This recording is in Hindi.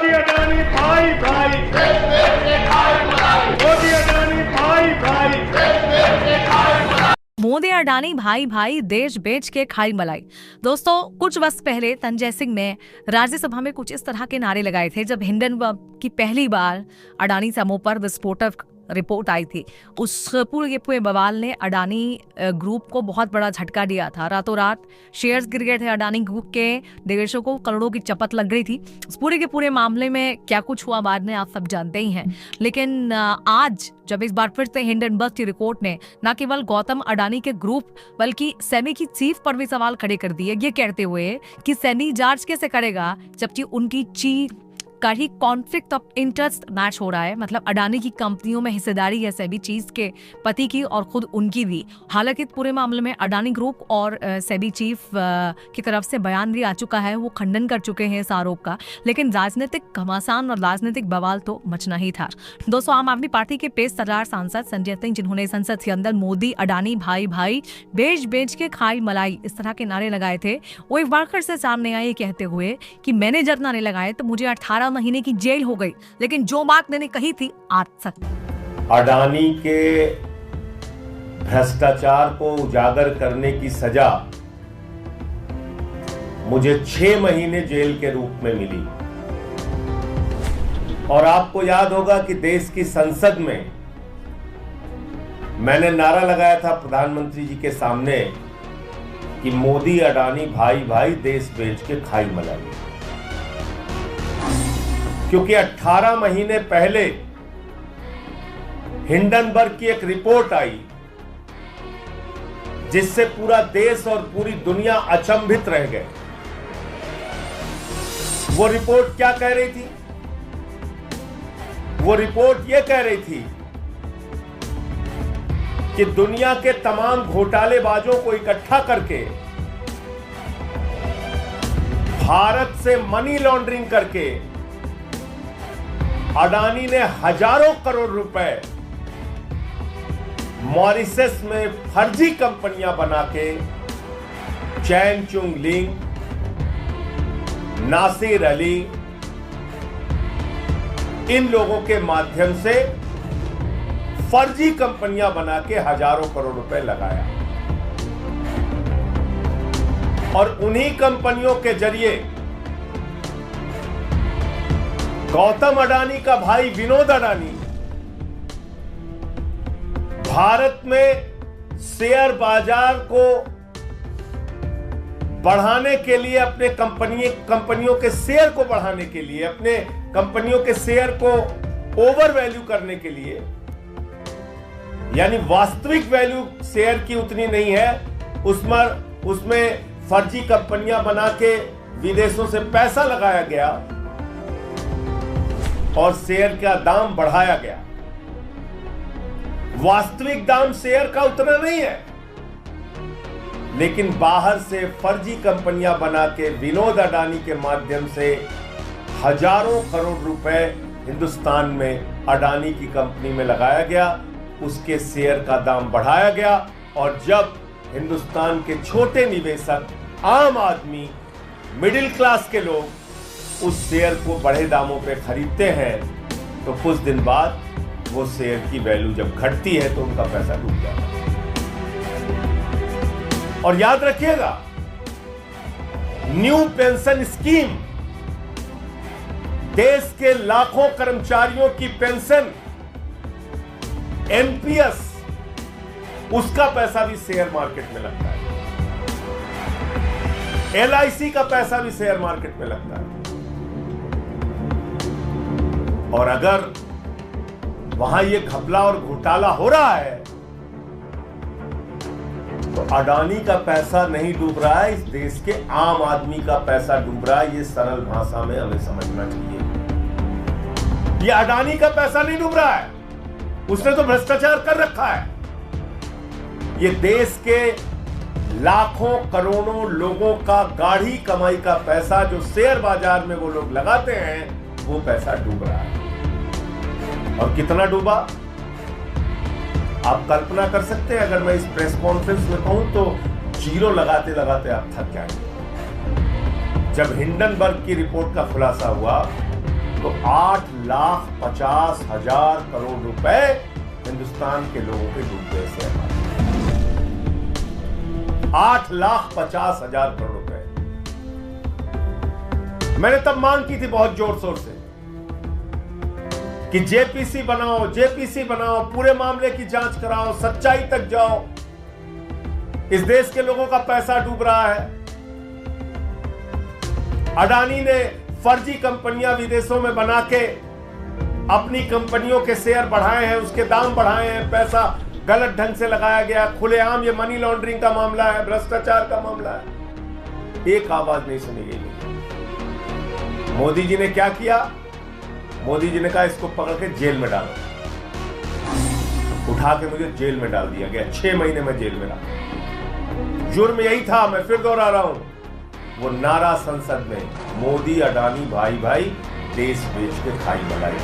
मोदी अडानी भाई भाई, मोदी अडानी भाई भाई, मोदी अडानी भाई भाई देश बेच के खाई मलाई। दोस्तों, कुछ वर्ष पहले तंजय सिंह ने राज्यसभा में कुछ इस तरह के नारे लगाए थे जब हिंडनबर्ग की पहली बार अडानी समूह पर विस्फोटक रिपोर्ट आई थी। उस पूरे बवाल ने अडानी ग्रुप को बहुत बड़ा झटका दिया था। रातों रात शेयर्स गिर गए थे अडानी ग्रुप के, निवेशकों को करोड़ों की चपत लग गई थी। उस पूरे के पूरे मामले में क्या कुछ हुआ बाद में आप सब जानते ही हैं। लेकिन आज जब इस बार फिर से हिंडनबर्ग की रिपोर्ट ने न केवल गौतम अडानी के ग्रुप बल्कि सेबी की चीफ पर भी सवाल खड़े कर दिए, ये कहते हुए कि सेबी जांच कैसे करेगा जबकि उनकी चीफ का ही कॉन्फ्लिक्ट ऑफ इंटरेस्ट मैच हो रहा है। मतलब अडानी की कंपनियों में हिस्सेदारी है सेबी चीफ के पति की और खुद उनकी भी। हालांकि पूरे मामले में अडानी ग्रुप और सेबी चीफ की तरफ से बयान भी आ चुका है, वो खंडन कर चुके हैं इस आरोप का। लेकिन राजनीतिक घमासान और राजनीतिक बवाल तो मचना ही था। दोस्तों, आम आदमी पार्टी के पेश सरार सांसद संजय सिंह, जिन्होंने संसद के अंदर मोदी अडानी भाई भाई बेच बेच के खाई मलाई इस तरह के नारे लगाए थे, वो एक बार फिर से सामने आए कहते हुए कि मैंने जब नारे लगाए तो मुझे 18 महीने की जेल हो गई, लेकिन जो बात मैंने कही थी आज सच। अडानी के भ्रष्टाचार को उजागर करने की सजा मुझे 6 महीने जेल के रूप में मिली। और आपको याद होगा कि देश की संसद में मैंने नारा लगाया था प्रधानमंत्री जी के सामने कि मोदी अडानी भाई भाई देश बेच के खाई मलाई। क्योंकि 18 महीने पहले हिंडनबर्ग की एक रिपोर्ट आई जिससे पूरा देश और पूरी दुनिया अचंभित रह गए। वो रिपोर्ट क्या कह रही थी? वो रिपोर्ट ये कह रही थी कि दुनिया के तमाम घोटालेबाजों को इकट्ठा करके भारत से मनी लॉन्ड्रिंग करके अडानी ने हजारों करोड़ रुपए मॉरिशस में फर्जी कंपनियां बना के चैन चुंग लिंग, नासिर अली, इन लोगों के माध्यम से फर्जी कंपनियां बना के हजारों करोड़ रुपए लगाया। और उन्हीं कंपनियों के जरिए गौतम अडानी का भाई विनोद अडानी भारत में शेयर बाजार को बढ़ाने के लिए, अपने कंपनियों के शेयर को बढ़ाने के लिए, अपने कंपनियों के शेयर को ओवर वैल्यू करने के लिए, यानी वास्तविक वैल्यू शेयर की उतनी नहीं है, उसमें फर्जी कंपनियां बना के विदेशों से पैसा लगाया गया और शेयर का दाम बढ़ाया गया। वास्तविक दाम शेयर का उतना नहीं है, लेकिन बाहर से फर्जी कंपनियां बना के विनोद अडानी के माध्यम से हजारों करोड़ रुपए हिंदुस्तान में अडानी की कंपनी में लगाया गया, उसके शेयर का दाम बढ़ाया गया। और जब हिंदुस्तान के छोटे निवेशक, आम आदमी, मिडिल क्लास के लोग उस शेयर को बड़े दामों पे खरीदते हैं तो कुछ दिन बाद वो शेयर की वैल्यू जब घटती है तो उनका पैसा डूब जाता है। और याद रखिएगा, न्यू पेंशन स्कीम, देश के लाखों कर्मचारियों की पेंशन, एनपीएस, उसका पैसा भी शेयर मार्केट में लगता है। एलआईसी का पैसा भी शेयर मार्केट में लगता है। और अगर वहां ये घपला और घोटाला हो रहा है तो अडानी का पैसा नहीं डूब रहा है, इस देश के आम आदमी का पैसा डूब रहा है। ये सरल भाषा में हमें समझना चाहिए। ये अडानी का पैसा नहीं डूब रहा है, उसने तो भ्रष्टाचार कर रखा है। ये देश के लाखों करोड़ों लोगों का गाढ़ी कमाई का पैसा जो शेयर बाजार में वो लोग लगाते हैं, वो पैसा डूब रहा है। और कितना डूबा आप कल्पना कर सकते हैं? अगर मैं इस प्रेस कॉन्फ्रेंस में कहूं तो जीरो लगाते लगाते आप थक जाएंगे। जब हिंडनबर्ग की रिपोर्ट का खुलासा हुआ तो 8,50,000 करोड़ रुपए हिंदुस्तान के लोगों के डूब गए से 8,50,000 करोड़ रुपए। मैंने तब मांग की थी बहुत जोर शोर से कि जेपीसी बनाओ, पूरे मामले की जांच कराओ, सच्चाई तक जाओ। इस देश के लोगों का पैसा डूब रहा है। अडानी ने फर्जी कंपनियां विदेशों में बना के अपनी कंपनियों के शेयर बढ़ाए हैं, उसके दाम बढ़ाए हैं, पैसा गलत ढंग से लगाया गया, खुलेआम ये मनी लॉन्ड्रिंग का मामला है, भ्रष्टाचार का मामला है। एक आवाज नहीं सुनी गई। मोदी जी ने क्या किया? मोदी जी ने कहा इसको पकड़ के जेल में डालो। उठा के मुझे जेल में डाल दिया गया, 6 महीने में जेल में रहा। जुर्म यही था, मैं फिर दोहरा रहा हूं, वो नारा संसद में, मोदी अडानी भाई भाई देश बेच के खाई बनाई।